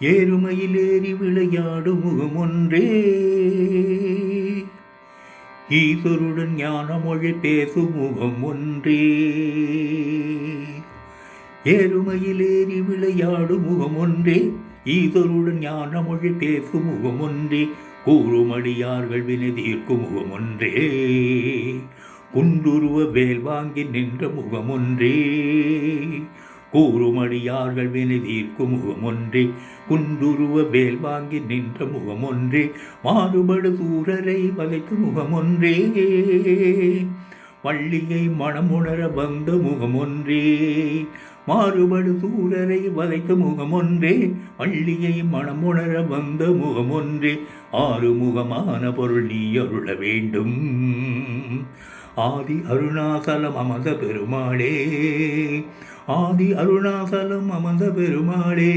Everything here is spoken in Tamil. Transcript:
ஏறுமையில் ஏறி விளையாடும் முகமொன்றே, ஈஸ்வருடன் ஞான மொழி பேசும் முகம் ஒன்றே. ஏறுமையில் ஏறி விளையாடும் முகம் ஒன்றே, ஈஸ்வருடன் ஞான மொழி பேசும் முகம் ஒன்றே. கூறுமடியார்கள் வினை தீர்க்கும் முகம் ஒன்றே, குண்டுருவ வேல் வாங்கி நின்ற முகம் ஒன்றே. கூறுமடியார்கள் வினை தீர்க்கும் முகம் ஒன்றே, குண்டுருவ வேல் வாங்கி நின்ற முகம் ஒன்றே. மாறுபடு சூரரை வதைக்கும் முகம் ஒன்றே, வள்ளியை மனமுணர வந்த முகம் ஒன்றே. மாறுபடு சூரரை வதைத்த முகம் ஒன்றே, வள்ளியை மனமுணர வந்த முகம் ஒன்றே. ஆறுமுகமான பொருள் நீ அருள வேண்டும், ஆதி அருணாசலம் அமர்ந்த பெருமாளே. ஆதி அருணாசலம் அமர்ந்த பெருமாளே.